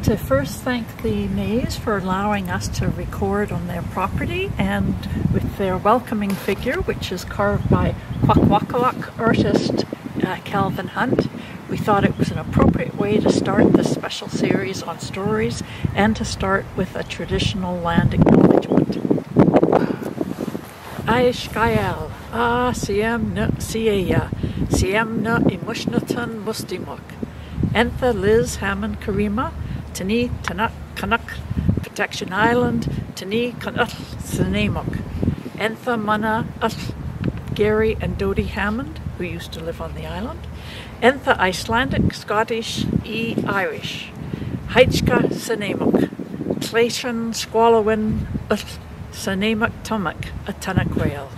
like to first thank the Mays for allowing us to record on their property, and with their welcoming figure, which is carved by Kwakwaka'wakw artist Calvin Hunt. We thought it was an appropriate way to start this special series on stories and to start with a traditional land acknowledgement. Aishkael, siem na siya, siem na imushnatan mustimuk. Entha Liz Hammond Karima, Tani Tanak Kanak Protection Island, Tani Kanat Sanemuk. Entha Mana Gary and Dodie Hammond, who used to live on the island. Entha Icelandic, Scottish, Irish. Heichka Sanemuk. Tlaishan Squalawin Sanemuk Tumak Atanakwale.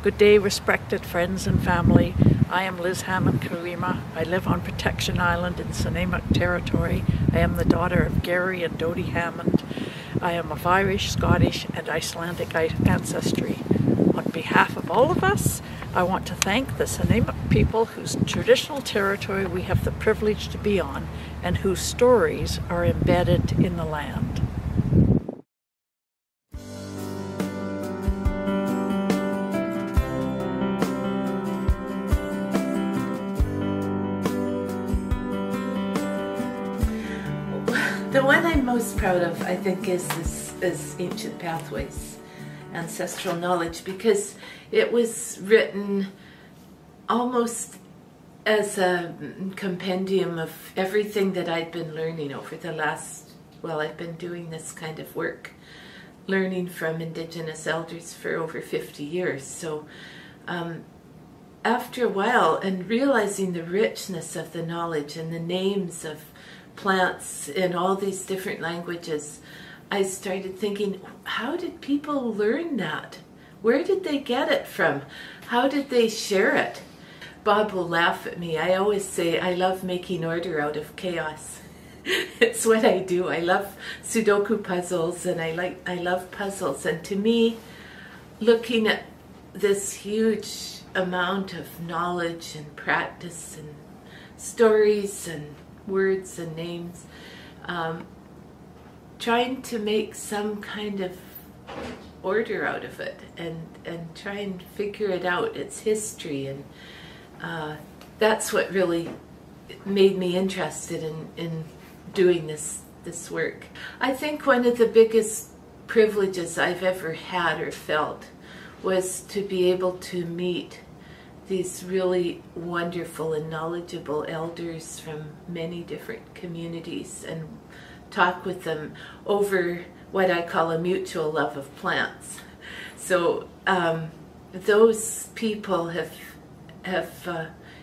Good day, respected friends and family. I am Liz Hammond Karima. I live on Protection Island in Sanemuk territory. I am the daughter of Gary and Dodie Hammond. I am of Irish, Scottish, and Icelandic ancestry. On behalf of all of us, I want to thank the Sanemuk people whose traditional territory we have the privilege to be on and whose stories are embedded in the land. The one I'm most proud of, I think, is Ancient Pathways, Ancestral Knowledge, because it was written almost as a compendium of everything that I'd been learning over the last, well, I've been doing this kind of work, learning from Indigenous elders for over 50 years. So after a while, and realizing the richness of the knowledge and the names of plants in all these different languages, I started thinking, how did people learn that? Where did they get it from? How did they share it? Bob will laugh at me. I always say I love making order out of chaos. It's what I do. I love Sudoku puzzles, and I love puzzles. And to me, looking at this huge amount of knowledge and practice and stories and words and names, trying to make some kind of order out of it and try and figure it out, its history, and that's what really made me interested in doing this work. I think one of the biggest privileges I've ever had or felt was to be able to meet these really wonderful and knowledgeable elders from many different communities and talk with them over what I call a mutual love of plants. So those people have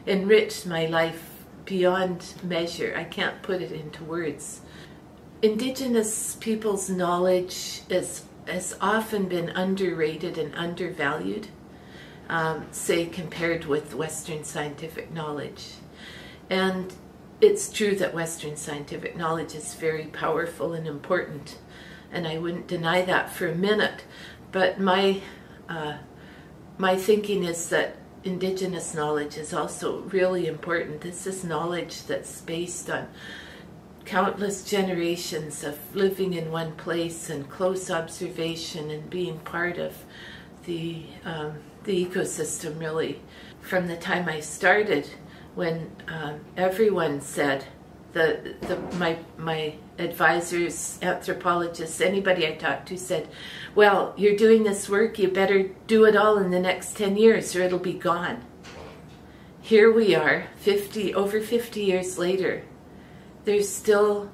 enriched my life beyond measure. I can't put it into words. Indigenous people's knowledge has often been underrated and undervalued, say compared with Western scientific knowledge. And it's true that Western scientific knowledge is very powerful and important, and I wouldn't deny that for a minute. But my thinking is that Indigenous knowledge is also really important. This is knowledge that's based on countless generations of living in one place and close observation and being part of the ecosystem, really. From the time I started, when everyone said, my advisors, anthropologists, anybody I talked to said, well, you're doing this work, you better do it all in the next 10 years or it'll be gone. Here we are, over 50 years later. There's still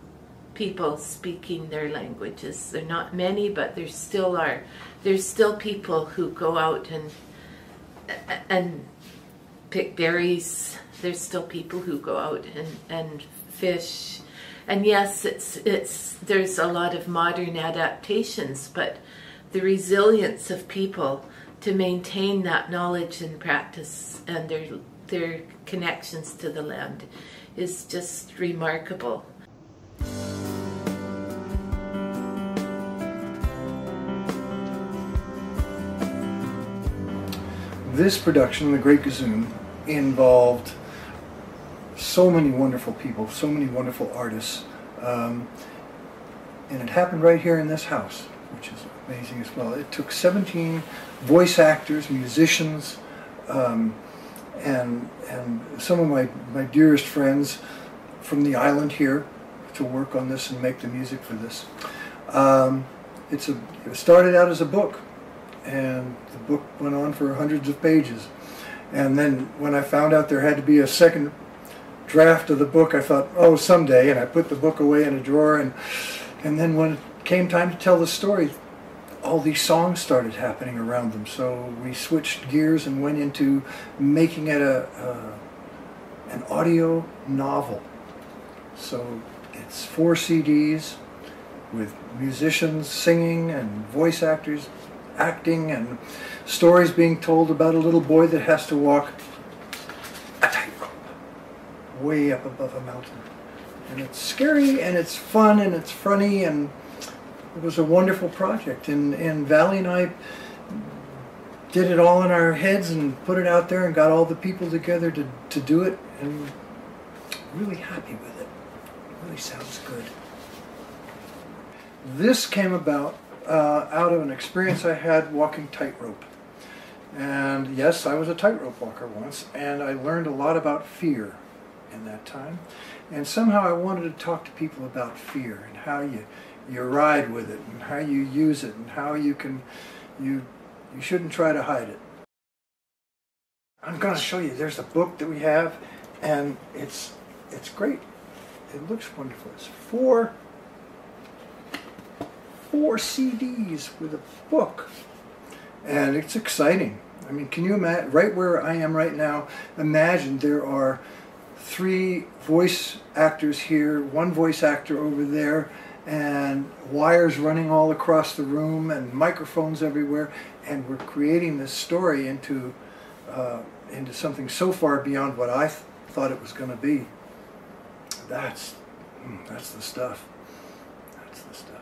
people speaking their languages. They're not many, but there still are. There's still people who go out and pick berries. There's still people who go out and fish. And yes, there's a lot of modern adaptations, but the resilience of people to maintain that knowledge and practice and their connections to the land is just remarkable. This production, The Great Gazoon, involved so many wonderful people, so many wonderful artists. And it happened right here in this house, which is amazing as well. It took 17 voice actors, musicians, and some of my dearest friends from the island here to work on this and make the music for this. It started out as a book, and the book went on for hundreds of pages. And then when I found out there had to be a second draft of the book, I thought, oh, someday, and I put the book away in a drawer, and then when it came time to tell the story, all these songs started happening around them. So we switched gears and went into making it an audio novel. So it's 4 CDs with musicians singing and voice actors acting and stories being told about a little boy that has to walk a tightrope way up above a mountain. And it's scary and it's fun and it's funny, and it was a wonderful project. And Valley and I did it all in our heads and put it out there and got all the people together to do it, and really happy with it. It really sounds good. This came about out of an experience I had walking tightrope. And yes, I was a tightrope walker once, and I learned a lot about fear in that time. And somehow I wanted to talk to people about fear and how you ride with it and how you use it and how you shouldn't try to hide it. I'm going to show you. There's a book that we have, and it's great. It looks wonderful. It's four CDs with a book, and it's exciting. I mean, can you imagine, right where I am right now, imagine there are 3 voice actors here, 1 voice actor over there, and wires running all across the room and microphones everywhere, and we're creating this story into something so far beyond what I thought it was going to be. That's the stuff. That's the stuff.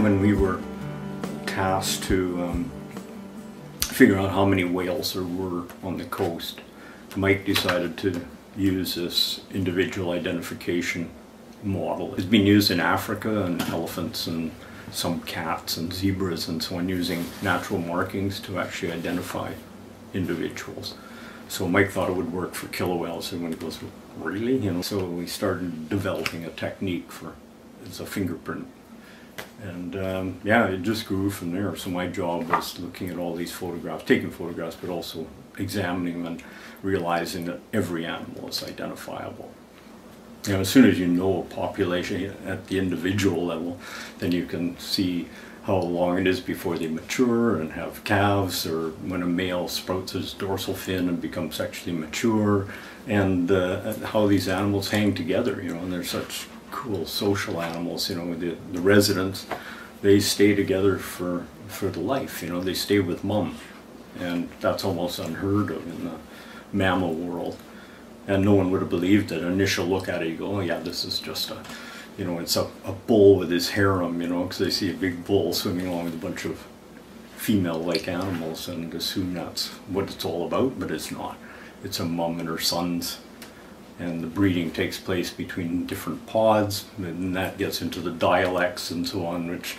When we were tasked to figure out how many whales there were on the coast, Mike decided to use this individual identification model. It's been used in Africa, and elephants and some cats and zebras and so on, using natural markings to actually identify individuals. So Mike thought it would work for killer whales, and when he goes, really? You know, so we started developing a technique it's a fingerprint. And yeah, it just grew from there. So my job was looking at all these photographs, taking photographs, but also examining them and realizing that every animal is identifiable. You know, as soon as you know a population at the individual level, then you can see how long it is before they mature and have calves, or when a male sprouts his dorsal fin and becomes sexually mature, and how these animals hang together, you know, and they're such cool social animals. You know, the residents, they stay together for the life, you know, they stay with mom, and that's almost unheard of in the mammal world. And no one would have believed it. An initial look at it, you go, oh yeah, this is just a, you know, it's a bull with his harem, you know, because they see a big bull swimming along with a bunch of female-like animals and assume that's what it's all about, but it's not. It's a mom and her sons, and the breeding takes place between different pods, and that gets into the dialects and so on, which,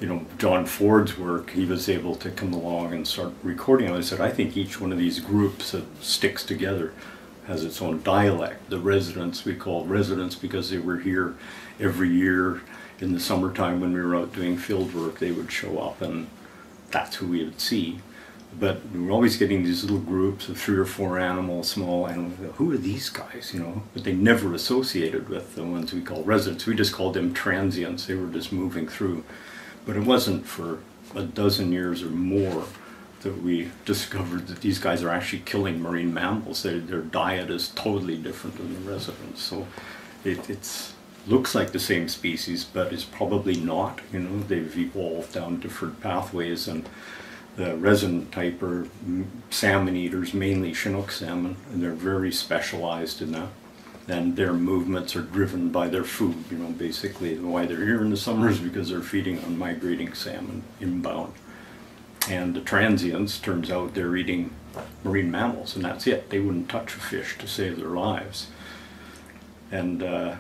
you know, John Ford's work, he was able to come along and start recording. I said, I think each one of these groups that sticks together has its own dialect. The residents, we called residents because they were here every year in the summertime when we were out doing field work. They would show up, and that's who we would see. But we were always getting these little groups of 3 or 4 animals, small animals. Who are these guys, you know? But they never associated with the ones we call residents. We just called them transients. They were just moving through. But it wasn't for a dozen years or more that we discovered that these guys are actually killing marine mammals. Their diet is totally different than the residents. So it looks like the same species, but it's probably not. You know, they've evolved down different pathways, and the resident type are salmon eaters, mainly Chinook salmon, and they're very specialized in that. And their movements are driven by their food. You know, basically why they're here in the summer is because they're feeding on migrating salmon inbound. And the transients, turns out they're eating marine mammals, and that's it. They wouldn't touch a fish to save their lives. And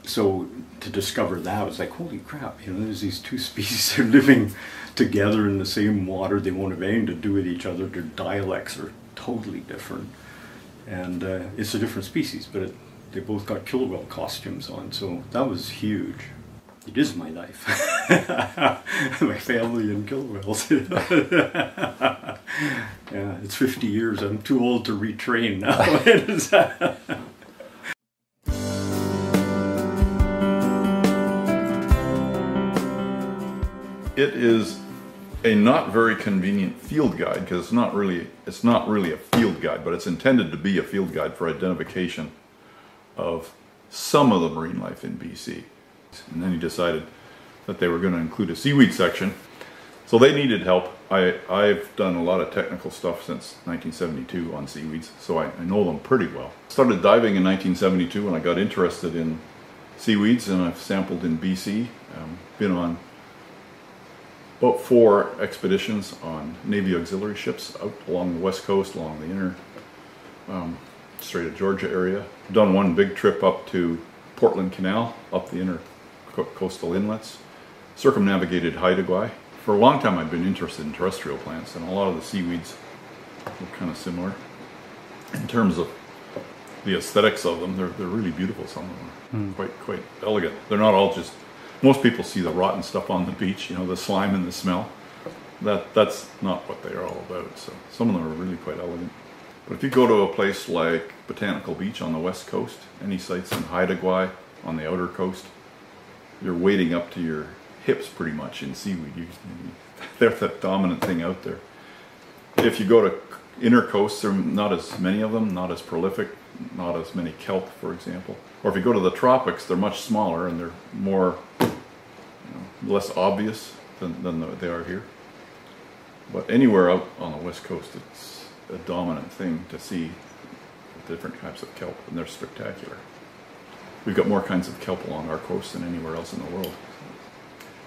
so to discover that, I was like, holy crap, you know, there's these two species that are living together in the same water. They won't have anything to do with each other. Their dialects are totally different. And it's a different species, but they both got killer whale costumes on, so that was huge. It is my life. My family and killer whales. Yeah, it's 50 years. I'm too old to retrain now. It is a not very convenient field guide, because it's not really a field guide, but it's intended to be a field guide for identification of some of the marine life in BC. And then he decided that they were going to include a seaweed section. So they needed help. I've done a lot of technical stuff since 1972 on seaweeds, so I know them pretty well. Started diving in 1972 when I got interested in seaweeds, and I've sampled in BC. Been on about 4 expeditions on Navy auxiliary ships out along the west coast, along the inner Strait of Georgia area. Done one big trip up to Portland Canal, up the inner coastal inlets. Circumnavigated Haida Gwaii. For a long time I've been interested in terrestrial plants, and a lot of the seaweeds were kind of similar. In terms of the aesthetics of them, they're really beautiful, some of them are quite elegant. They're not all just, most people see the rotten stuff on the beach, you know, the slime and the smell. That's not what they're all about, so some of them are really quite elegant. But if you go to a place like Botanical Beach on the west coast, any sites in Haida Gwaii on the outer coast, you're wading up to your hips pretty much in seaweed. They're the dominant thing out there. If you go to inner coasts, there are not as many of them, not as prolific, not as many kelp, for example. Or if you go to the tropics, they're much smaller and they're more, less obvious than they are here. But anywhere out on the west coast, it's a dominant thing to see different types of kelp, and they're spectacular. We've got more kinds of kelp along our coast than anywhere else in the world.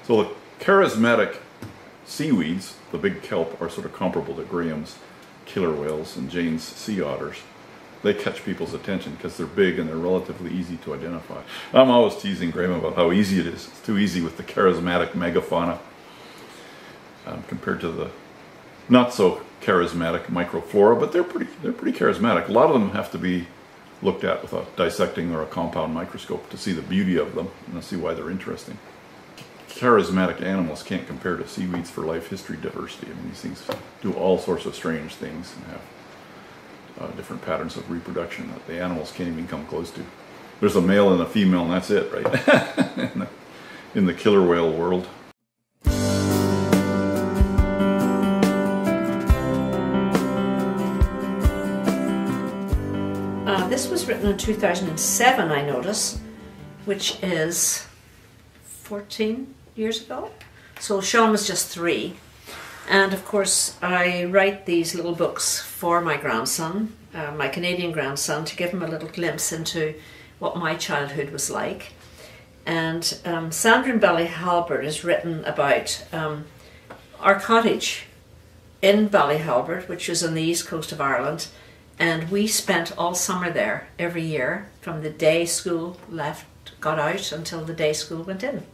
So the charismatic seaweeds, the big kelp, are sort of comparable to Graham's killer whales and Jane's sea otters. They catch people's attention because they're big and they're relatively easy to identify. I'm always teasing Graham about how easy it is. It's too easy with the charismatic megafauna compared to the not so charismatic microflora, but they're pretty charismatic. A lot of them have to be looked at with a dissecting or a compound microscope to see the beauty of them and to see why they're interesting. Charismatic animals can't compare to seaweeds for life history diversity. I mean, these things do all sorts of strange things and have different patterns of reproduction that the animals can't even come close to. There's a male and a female, and that's it, right? in the killer whale world. This was written in 2007, I notice, which is 14 years ago. So Sean was just 3. And of course, I write these little books for my grandson, my Canadian grandson, to give him a little glimpse into what my childhood was like. And Sandra in Ballyhalbert is written about our cottage in Ballyhalbert, which is on the east coast of Ireland. And we spent all summer there every year, from the day school got out until the day school went in.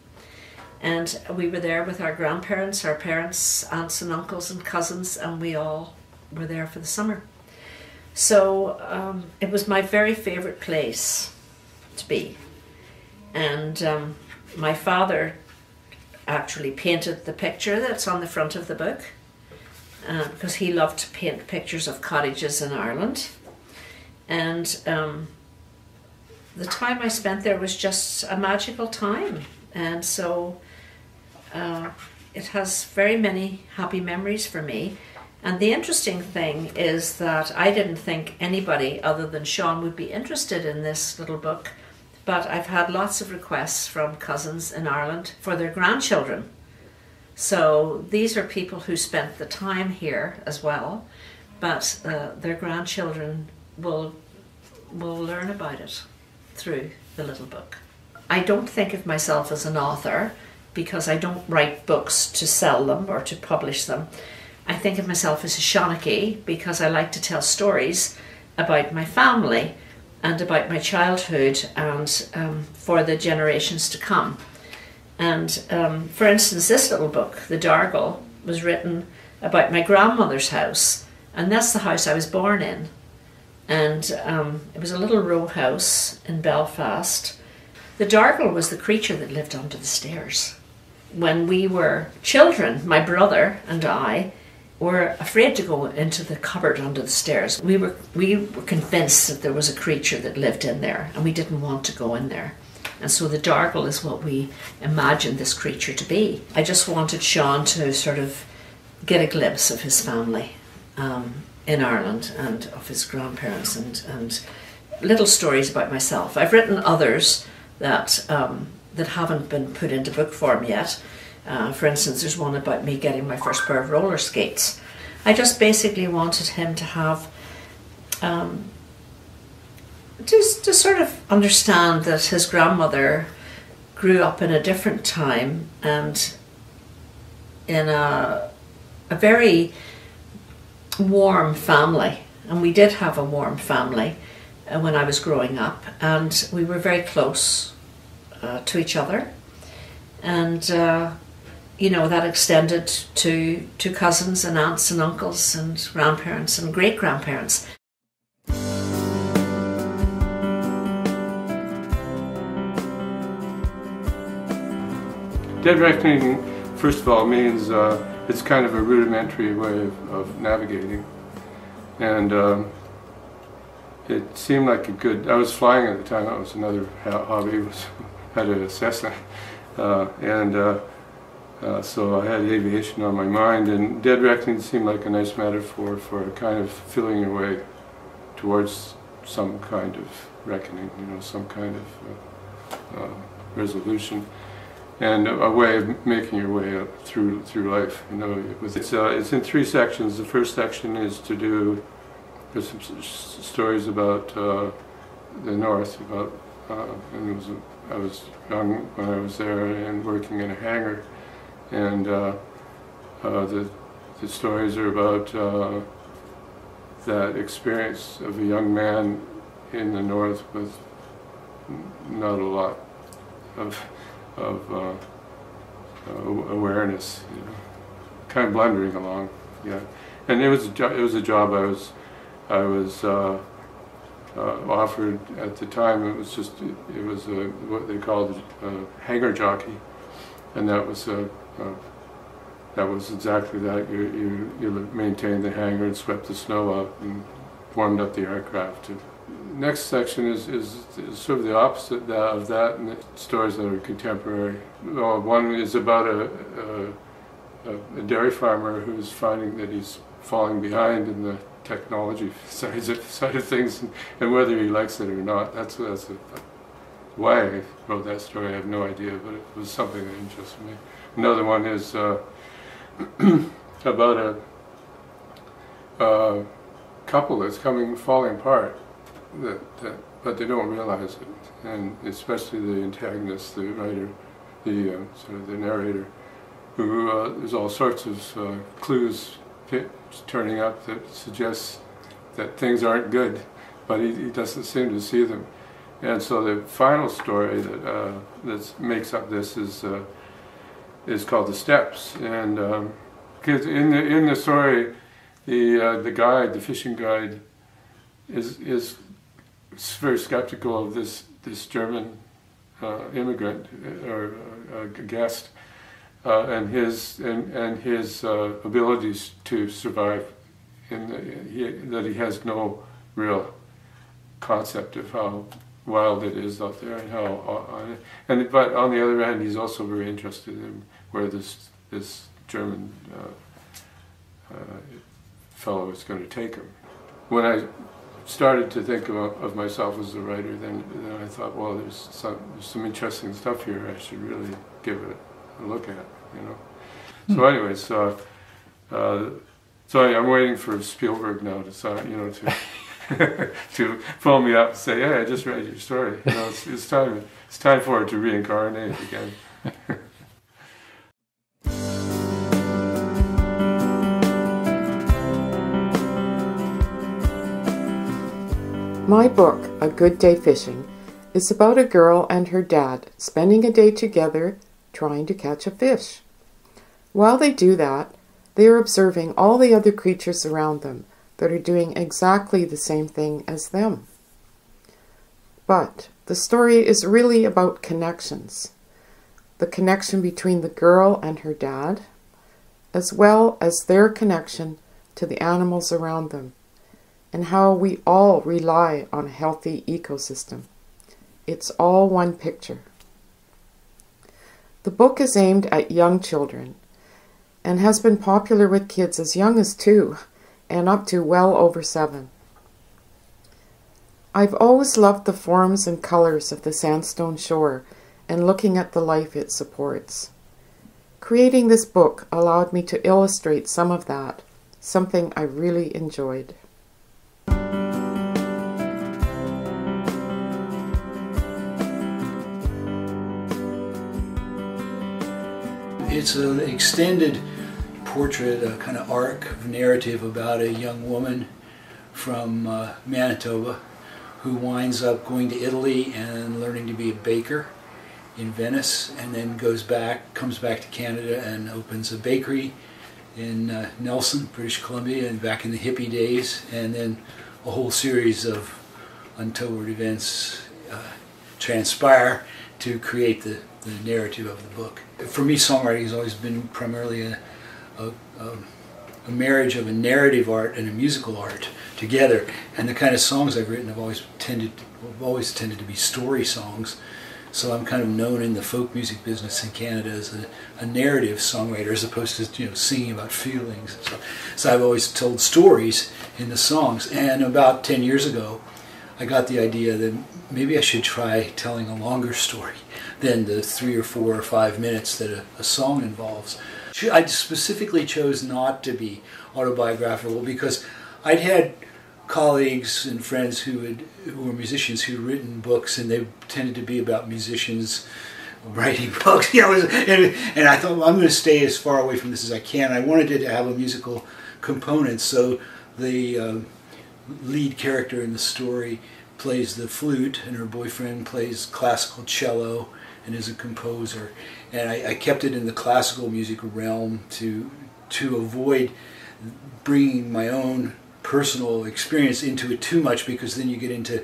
And we were there with our grandparents, our parents, aunts and uncles and cousins, and we all were there for the summer. So it was my very favourite place to be. And my father actually painted the picture that's on the front of the book, because he loved to paint pictures of cottages in Ireland. And the time I spent there was just a magical time. And so it has very many happy memories for me. And the interesting thing is that I didn't think anybody other than Sean would be interested in this little book, but I've had lots of requests from cousins in Ireland for their grandchildren. So these are people who spent the time here as well, but their grandchildren will learn about it through the little book. I don't think of myself as an author because I don't write books to sell them or to publish them, I think of myself as a Shawnee because I like to tell stories about my family and about my childhood and for the generations to come. And for instance, this little book, The Dargle, was written about my grandmother's house, and that's the house I was born in. And it was a little row house in Belfast. The Dargle was the creature that lived under the stairs. When we were children, my brother and I were afraid to go into the cupboard under the stairs. We were convinced that there was a creature that lived in there, and we didn't want to go in there. And so the Dargle is what we imagined this creature to be. I just wanted Sean to sort of get a glimpse of his family in Ireland and of his grandparents and little stories about myself. I've written others that haven't been put into book form yet. For instance, there's one about me getting my first pair of roller skates. I just basically wanted him to have to sort of understand that his grandmother grew up in a different time and in a very warm family. And we did have a warm family when I was growing up, and we were very close to each other. And you know, that extended to cousins and aunts and uncles and grandparents and great-grandparents. Dead reckoning, first of all, means it's kind of a rudimentary way of navigating. And it seemed like a good... I was flying at the time. That was another hobby, had a Cessna. So I had aviation on my mind, and dead reckoning seemed like a nice metaphor for kind of feeling your way towards some kind of reckoning, you know, some kind of resolution, and a way of making your way up through life. You know, it's in 3 sections. The first section is to do there's some stories about the North, about and I was young when I was there and working in a hangar. And the stories are about that experience of a young man in the North with not a lot of awareness, you know, kind of blundering along. Yeah, and it was a job I was offered at the time. It was what they called a hangar jockey, and that was exactly that. You maintained the hangar and swept the snow up and warmed up the aircraft. Next section is sort of the opposite of that, and stories that are contemporary. Well, one is about a dairy farmer who's finding that he's falling behind in the technology side of things, and whether he likes it or not. That's why I wrote that story. I have no idea, but it was something that interested me. Another one is about a couple that's falling apart, but they don't realize it, and especially the antagonist, the writer, the sort of the narrator, who there's all sorts of clues turning up that suggests that things aren't good, but he doesn't seem to see them. And so the final story that makes up this is called The Steps, and because in the story, the guide, the fishing guide, is very skeptical of this German immigrant or guest, and his abilities to survive. That he has no real concept of how wild it is out there, and but on the other hand, he's also very interested in where this German fellow is going to take him. When I started to think of myself as a writer, then I thought, well, there's some interesting stuff here. I should really give it a look at, you know. So anyway, so I'm waiting for Spielberg now to to phone me up and say, "Hey, I just read your story. You know, it's time for it to reincarnate again." My book, A Good Day Fishing, is about a girl and her dad spending a day together trying to catch a fish. While they do that, they are observing all the other creatures around them that are doing exactly the same thing as them. But the story is really about connections. The connection between the girl and her dad, as well as their connection to the animals around them, and how we all rely on a healthy ecosystem. It's all one picture. The book is aimed at young children and has been popular with kids as young as 2 and up to well over 7. I've always loved the forms and colors of the sandstone shore and looking at the life it supports. Creating this book allowed me to illustrate some of that, something I really enjoyed. It's an extended portrait, a kind of arc of narrative about a young woman from Manitoba who winds up going to Italy and learning to be a baker in Venice, and then comes back to Canada and opens a bakery in Nelson, British Columbia, and back in the hippie days, and then a whole series of untoward events transpire to create the narrative of the book. For me, songwriting has always been primarily a marriage of a narrative art and a musical art together, and the kind of songs I've written have always tended to be story songs. So I'm kind of known in the folk music business in Canada as a narrative songwriter, as opposed to singing about feelings. So I've always told stories in the songs. And about 10 years ago, I got the idea that maybe I should try telling a longer story than the 3 or 4 or 5 minutes that a song involves. I specifically chose not to be autobiographical because I'd had colleagues and friends who were musicians who'd written books, and they tended to be about musicians writing books. And I thought, well, I'm going to stay as far away from this as I can. I wanted it to have a musical component, so the lead character in the story plays the flute, and her boyfriend plays classical cello and is a composer. And I kept it in the classical music realm to avoid bringing my own personal experience into it too much, because then you get into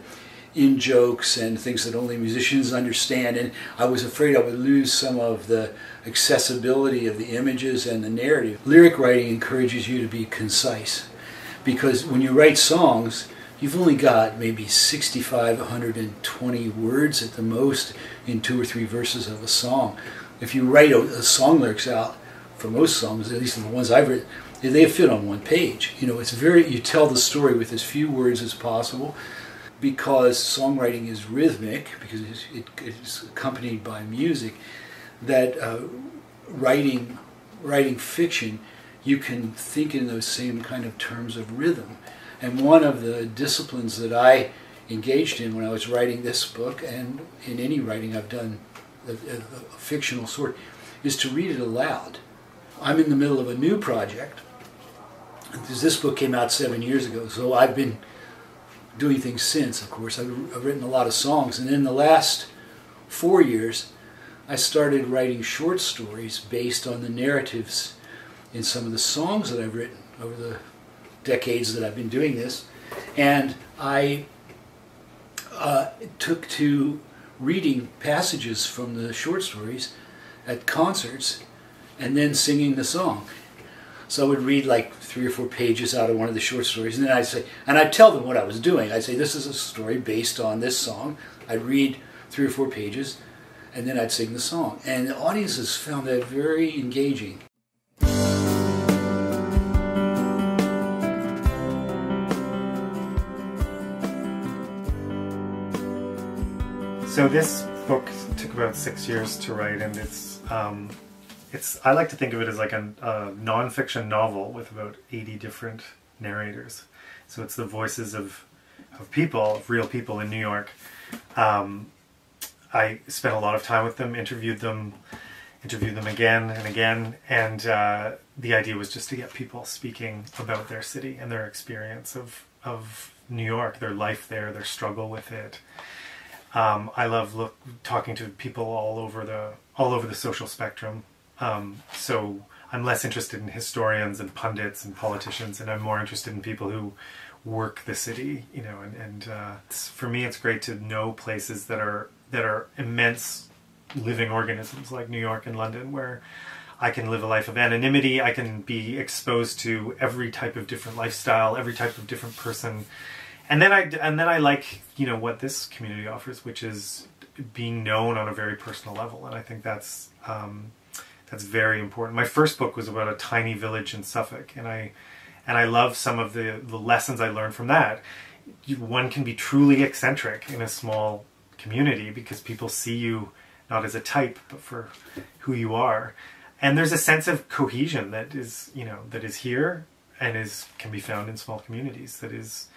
in-jokes and things that only musicians understand, and I was afraid I would lose some of the accessibility of the images and the narrative. Lyric writing encourages you to be concise, because when you write songs, you've only got maybe 65, 120 words at the most in 2 or 3 verses of a song. If you write a song lyrics out, for most songs, at least the ones I've written, they fit on 1 page. It's you tell the story with as few words as possible, because songwriting is rhythmic, because it's accompanied by music, that writing fiction, you can think in those same kind of terms of rhythm. And one of the disciplines that I engaged in when I was writing this book, and in any writing I've done a fictional sort, is to read it aloud. I'm in the middle of a new project, because this book came out 7 years ago, so I've been doing things since, of course. I've written a lot of songs, and in the last 4 years I started writing short stories based on the narratives in some of the songs that I've written over the decades that I've been doing this. And I took to reading passages from the short stories at concerts and then singing the song. So I would read like 3 or 4 pages out of one of the short stories, and then I'd say, and I'd tell them what I was doing. I'd say, this is a story based on this song. I'd read 3 or 4 pages, and then I'd sing the song. And the audiences found that very engaging. So this book took about 6 years to write, and I like to think of it as like a non-fiction novel with about 80 different narrators. So it's the voices of people, of real people in New York. I spent a lot of time with them, interviewed them again and again, and the idea was just to get people speaking about their city and their experience of New York, their life there, their struggle with it. I love talking to people all over the social spectrum. So I'm less interested in historians and pundits and politicians, and I'm more interested in people who work the city, you know. And for me, it's great to know places that are immense living organisms like New York and London, where I can live a life of anonymity. I can be exposed to every type of different lifestyle, every type of different person. And then I like, you know, what this community offers, which is being known on a very personal level. And I think that's very important. My first book was about a tiny village in Suffolk, and I love some of the lessons I learned from that. One can be truly eccentric in a small community because people see you not as a type, but for who you are. And there's a sense of cohesion that is, you know, that is here and can be found in small communities. That is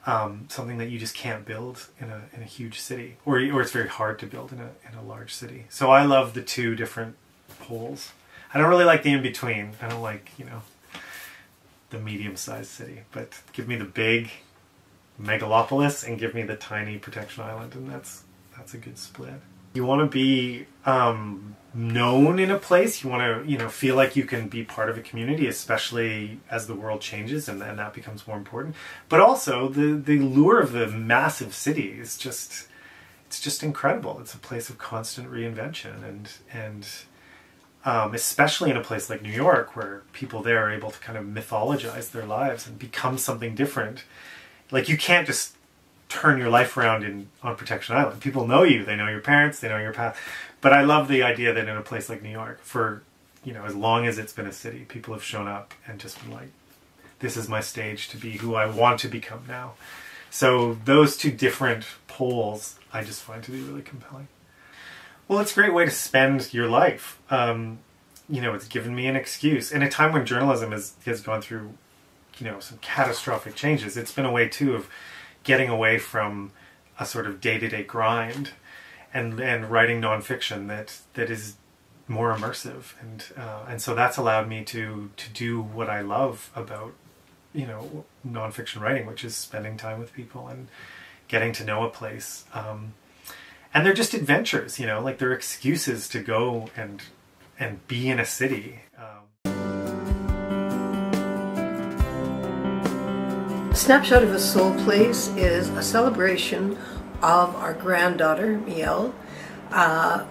something that you just can't build in a huge city, or it's very hard to build in a large city. So I love the two different poles. I don't really like the in-between. I don't like, you know, the medium-sized city, but give me the big megalopolis and give me the tiny protection island, and that's a good split. You want to be known in a place. You want to, you know, feel like you can be part of a community, especially as the world changes, and that becomes more important. But also the lure of the massive city is just, it's just incredible. It's a place of constant reinvention, and especially in a place like New York, where people there are able to kind of mythologize their lives and become something different. Like, you can't just turn your life around on Protection Island. People know you, they know your parents, they know your past. But I love the idea that in a place like New York, for, you know, as long as it's been a city, people have shown up and just been like, this is my stage to be who I want to become now. So those two different poles I just find to be really compelling. Well, it's a great way to spend your life. You know, it's given me an excuse. In a time when journalism has gone through, you know, some catastrophic changes, it's been a way too of getting away from a sort of day-to-day grind and writing nonfiction that is more immersive. And so that's allowed me to do what I love about, you know, nonfiction writing, which is spending time with people and getting to know a place. And they're just adventures, you know, like they're excuses to go and be in a city. Snapshot of a Soul Place is a celebration of our granddaughter, Miel,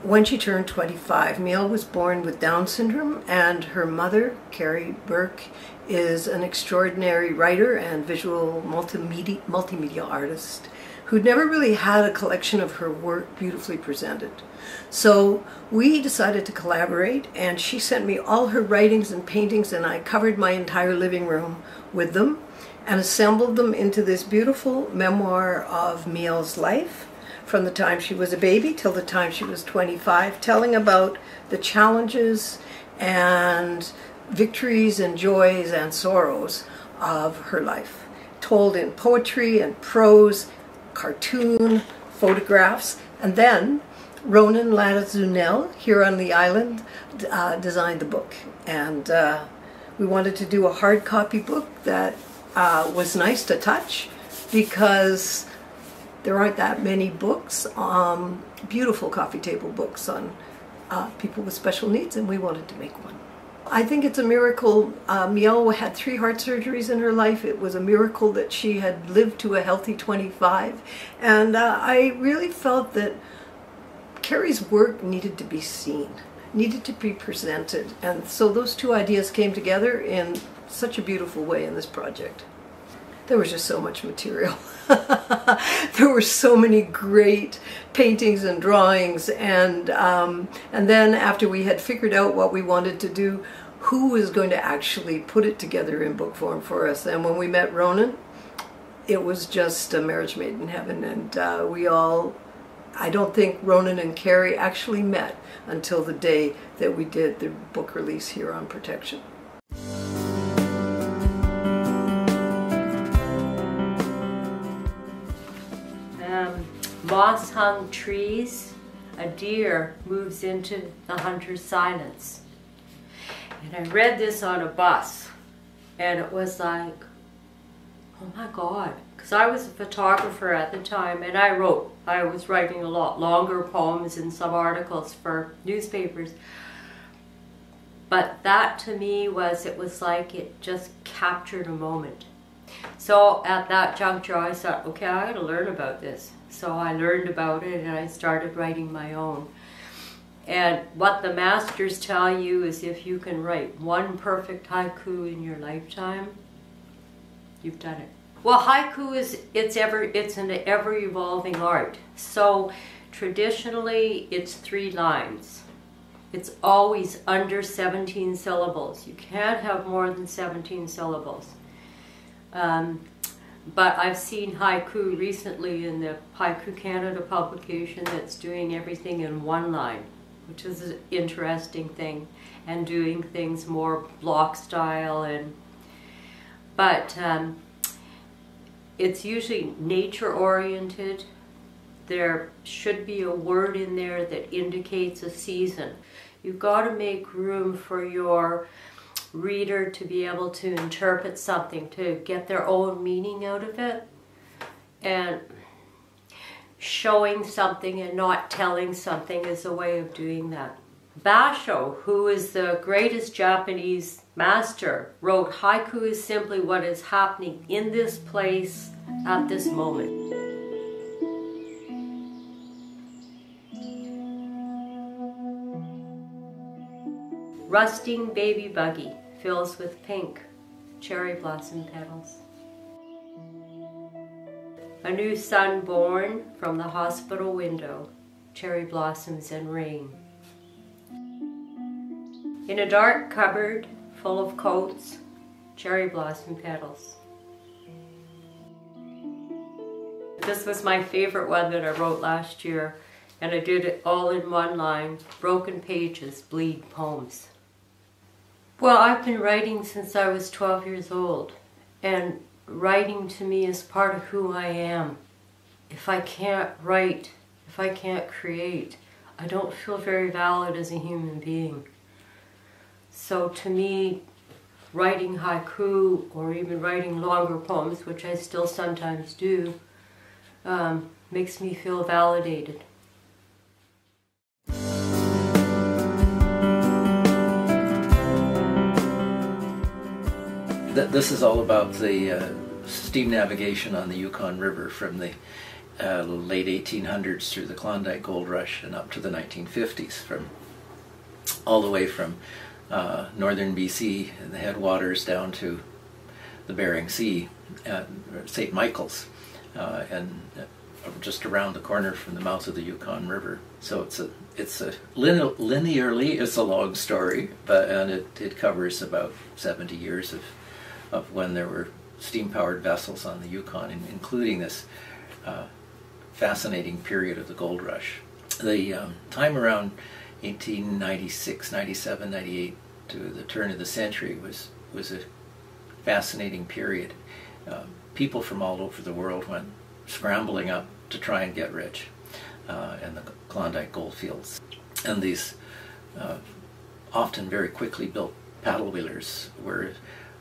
when she turned 25. Miel was born with Down syndrome, and her mother, Carrie Burke, is an extraordinary writer and visual multimedia artist who'd never really had a collection of her work beautifully presented. So we decided to collaborate, and she sent me all her writings and paintings, and I covered my entire living room with them and assembled them into this beautiful memoir of Miel's life from the time she was a baby till the time she was 25, telling about the challenges and victories and joys and sorrows of her life, told in poetry and prose, cartoon, photographs. And then Ronan Latazunel here on the island designed the book, and we wanted to do a hard copy book that was nice to touch, because there aren't that many books, beautiful coffee table books on people with special needs, and we wanted to make one. I think it's a miracle. Miel had 3 heart surgeries in her life. It was a miracle that she had lived to a healthy 25. And I really felt that Carrie's work needed to be seen, needed to be presented. And so those two ideas came together in such a beautiful way in this project. There was just so much material. There were so many great paintings and drawings, and then after we had figured out what we wanted to do, who was going to actually put it together in book form for us? And when we met Ronan, it was just a marriage made in heaven, and I don't think Ronan and Carrie actually met until the day that we did the book release here on Protection. Moss-hung trees, a deer moves into the hunter's silence. And I read this on a bus, and it was like, oh my God, because I was a photographer at the time, and I was writing a lot longer poems and some articles for newspapers. But that to me it was like it just captured a moment. So at that juncture I thought, okay, I gotta learn about this. So I learned about it and I started writing my own. And what the masters tell you is if you can write one perfect haiku in your lifetime, you've done it. Well, haiku it's an ever-evolving art. So traditionally it's 3 lines. It's always under 17 syllables. You can't have more than 17 syllables. But I've seen haiku recently in the Haiku Canada publication that's doing everything in 1 line, which is an interesting thing, and doing things more block style. But it's usually nature oriented. There should be a word in there that indicates a season. You've got to make room for your reader to be able to interpret something, to get their own meaning out of it. And showing something and not telling something is a way of doing that. Basho, who is the greatest Japanese master, wrote, "Haiku is simply what is happening in this place at this moment." Rusting baby buggy fills with pink cherry blossom petals. A new son born from the hospital window, cherry blossoms and rain. In a dark cupboard full of coats, cherry blossom petals. This was my favorite one that I wrote last year, and I did it all in 1 line. Broken pages bleed poems. Well, I've been writing since I was 12 years old, and writing to me is part of who I am. If I can't write, if I can't create, I don't feel very valid as a human being. So to me, writing haiku or even writing longer poems, which I still sometimes do, makes me feel validated. This is all about the steam navigation on the Yukon River from the late 1800s through the Klondike Gold Rush and up to the 1950s, all the way from northern BC and the headwaters down to the Bering Sea at St. Michael's, and just around the corner from the mouth of the Yukon River. So linearly it's a long story, and it covers about 70 years of when there were steam-powered vessels on the Yukon, including this fascinating period of the gold rush. The time around 1896, 97, 98 to the turn of the century was a fascinating period. People from all over the world went scrambling up to try and get rich in the Klondike goldfields. And these often very quickly built paddle wheelers were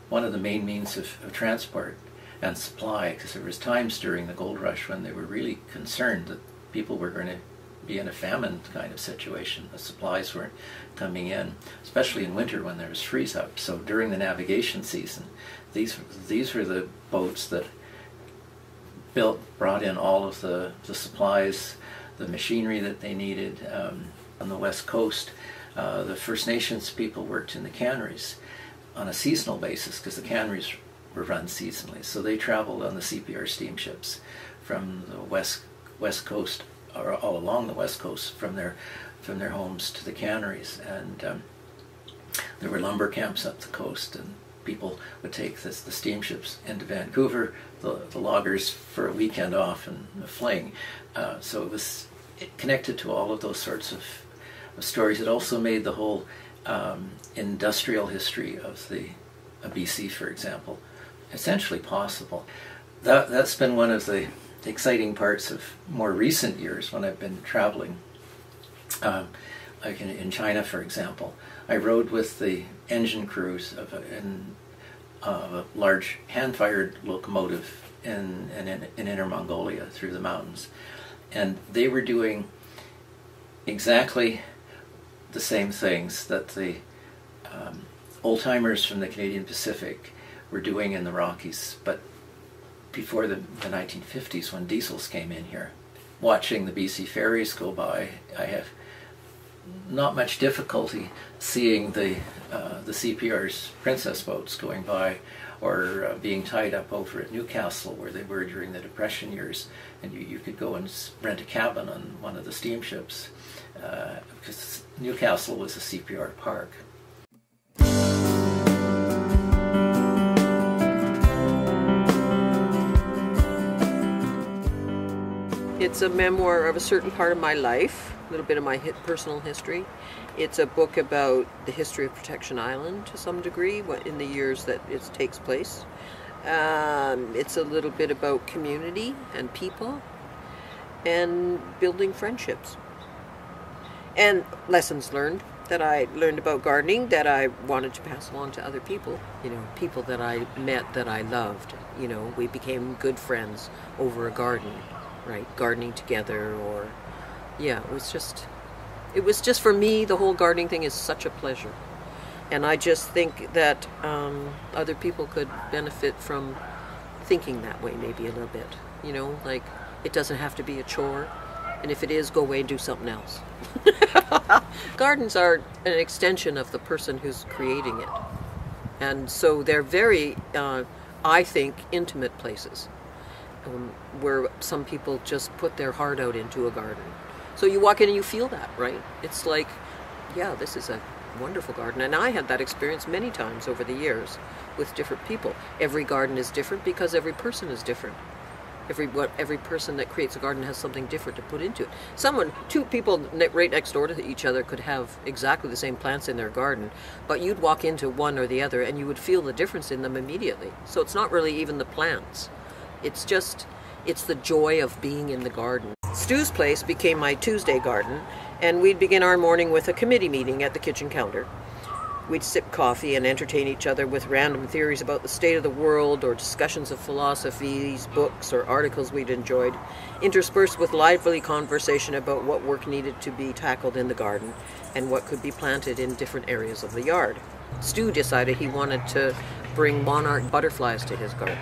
one of the main means of transport and supply, because there was times during the gold rush when they were really concerned that people were going to be in a famine kind of situation. The supplies weren't coming in, especially in winter when there was freeze up. So during the navigation season, these were the boats that brought in all of the supplies, the machinery that they needed. On the west coast, the First Nations people worked in the canneries on a seasonal basis, because the canneries were run seasonally. So they traveled on the CPR steamships from the west coast, or all along the west coast, from their homes to the canneries. And there were lumber camps up the coast, and people would take the steamships into Vancouver, the loggers for a weekend off and a fling. So it was connected to all of those sorts of stories. It also made the whole industrial history of BC, for example, essentially possible. That's been one of the exciting parts of more recent years when I've been traveling. Like in China, for example, I rode with the engine crews of a large hand-fired locomotive in Inner Mongolia through the mountains. And they were doing exactly the same things that the old-timers from the Canadian Pacific were doing in the Rockies, but before the 1950s, when diesels came in here. Watching the BC ferries go by, I have not much difficulty seeing the CPR's Princess boats going by, or being tied up over at Newcastle where they were during the Depression years, and you could go and rent a cabin on one of the steamships, because Newcastle was a CPR park. It's a memoir of a certain part of my life, a little bit of my personal history. It's a book about the history of Protection Island to some degree, in the years that it takes place. It's a little bit about community and people and building friendships. And lessons learned that I learned about gardening that I wanted to pass along to other people. You know, people that I met that I loved. You know, we became good friends over a garden. Right, gardening together, or yeah, it was just for me, the whole gardening thing is such a pleasure, and I just think that other people could benefit from thinking that way maybe a little bit, you know, like it doesn't have to be a chore, and if it is, go away and do something else. Gardens are an extension of the person who's creating it, and so they're very, I think, intimate places. Where some people just put their heart out into a garden. So you walk in and you feel that, right? It's like, yeah, this is a wonderful garden. And I had that experience many times over the years with different people. Every garden is different because every person is different. Every person that creates a garden has something different to put into it. Two people right next door to each other could have exactly the same plants in their garden, but you'd walk into one or the other and you would feel the difference in them immediately. So it's not really even the plants. It's the joy of being in the garden. Stu's place became my Tuesday garden, and we'd begin our morning with a committee meeting at the kitchen counter. We'd sip coffee and entertain each other with random theories about the state of the world, or discussions of philosophies, books, or articles we'd enjoyed, interspersed with lively conversation about what work needed to be tackled in the garden and what could be planted in different areas of the yard. Stu decided he wanted to bring monarch butterflies to his garden.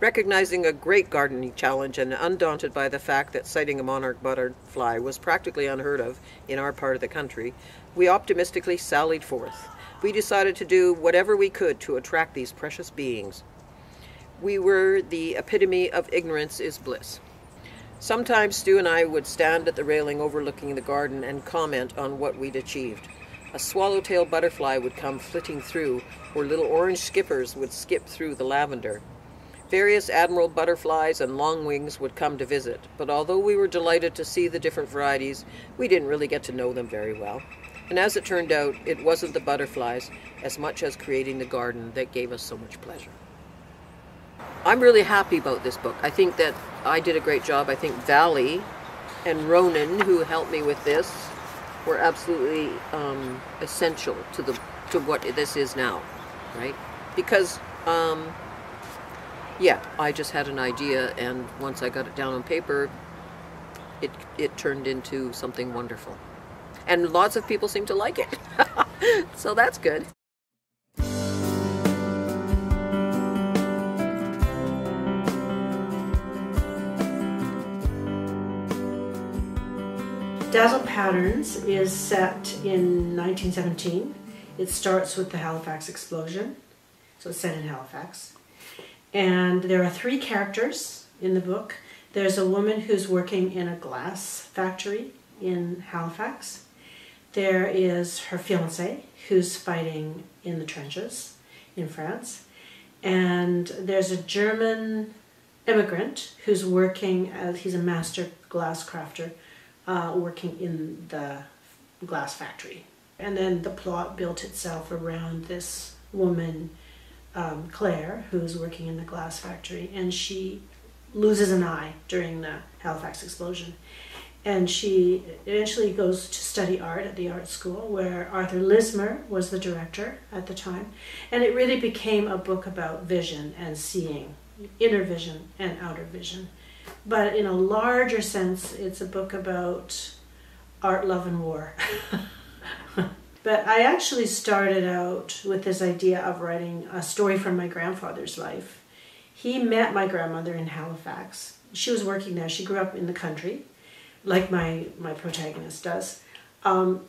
Recognizing a great gardening challenge and undaunted by the fact that sighting a monarch butterfly was practically unheard of in our part of the country, we optimistically sallied forth. We decided to do whatever we could to attract these precious beings. We were the epitome of ignorance is bliss. Sometimes Stu and I would stand at the railing overlooking the garden and comment on what we'd achieved. A swallowtail butterfly would come flitting through, or little orange skippers would skip through the lavender. Various admiral butterflies and longwings would come to visit, but although we were delighted to see the different varieties, we didn't really get to know them very well. And as it turned out, it wasn't the butterflies as much as creating the garden that gave us so much pleasure. I'm really happy about this book. I think that I did a great job. I think Valley and Ronan, who helped me with this, were absolutely essential to what this is now, right? Because yeah, I just had an idea, and once I got it down on paper, it turned into something wonderful. And lots of people seem to like it. So that's good. Dazzle Patterns is set in 1917. It starts with the Halifax explosion, so it's set in Halifax. And there are 3 characters in the book. There's a woman who's working in a glass factory in Halifax. There is her fiancé, who's fighting in the trenches in France. And there's a German immigrant who's working, he's a master glass crafter, working in the glass factory. And then the plot built itself around this woman, Claire, who's working in the glass factory, and she loses an eye during the Halifax explosion. And she eventually goes to study art at the art school, where Arthur Lismer was the director at the time. And it really became a book about vision and seeing inner vision and outer vision. But in a larger sense, it's a book about art, love, and war. But I actually started out with this idea of writing a story from my grandfather's life. He met my grandmother in Halifax. She was working there. She grew up in the country, like my protagonist does.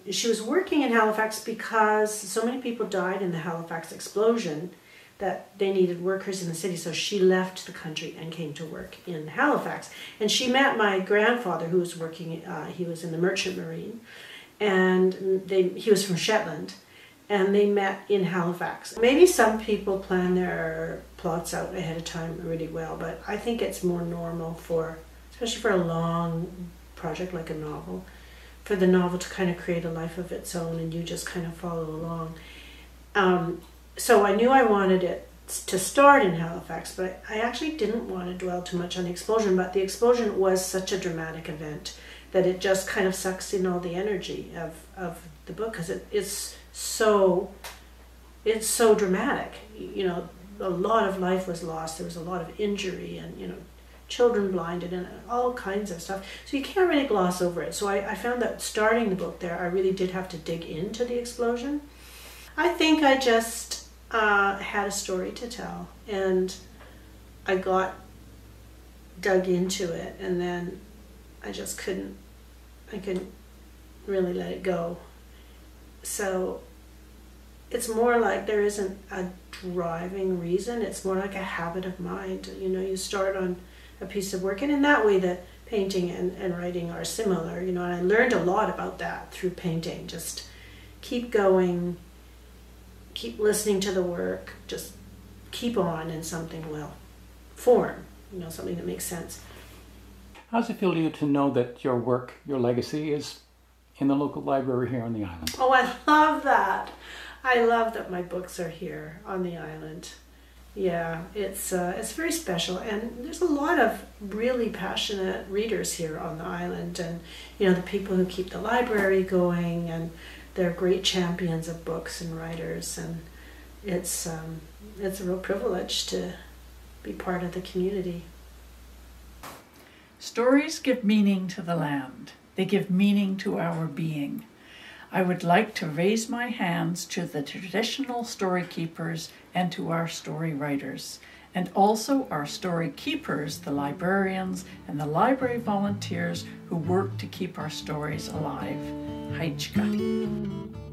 She was working in Halifax because so many people died in the Halifax explosion that they needed workers in the city, so she left the country and came to work in Halifax. And she met my grandfather, who was working, he was in the Merchant Marine, and he was from Shetland, and they met in Halifax. Maybe some people plan their plots out ahead of time really well, but I think it's more normal for, especially for a long project like a novel, for the novel to kind of create a life of its own and you just kind of follow along. So I knew I wanted it to start in Halifax, but I actually didn't want to dwell too much on the explosion, but the explosion was such a dramatic event that it just kind of sucks in all the energy of the book, because it's so dramatic. You know, a lot of life was lost, there was a lot of injury, and, you know, children blinded and all kinds of stuff. So you can't really gloss over it. So I found that starting the book there, I really did have to dig into the explosion. I think I just had a story to tell, and I got dug into it, and then I just couldn't really let it go. So it's more like there isn't a driving reason, it's more like a habit of mind. You know, you start on a piece of work, and in that way the painting and writing are similar, you know, and I learned a lot about that through painting. Just keep going, keep listening to the work, just keep on, and something will form, you know, something that makes sense. How does it feel to you to know that your work, your legacy, is in the local library here on the island? Oh, I love that. I love that my books are here on the island. Yeah, it's very special, and there's a lot of really passionate readers here on the island, and, you know, the people who keep the library going, and they're great champions of books and writers, and it's a real privilege to be part of the community. Stories give meaning to the land. They give meaning to our being. I would like to raise my hands to the traditional story keepers and to our story writers, and also our story keepers, the librarians and the library volunteers who work to keep our stories alive. Haichka.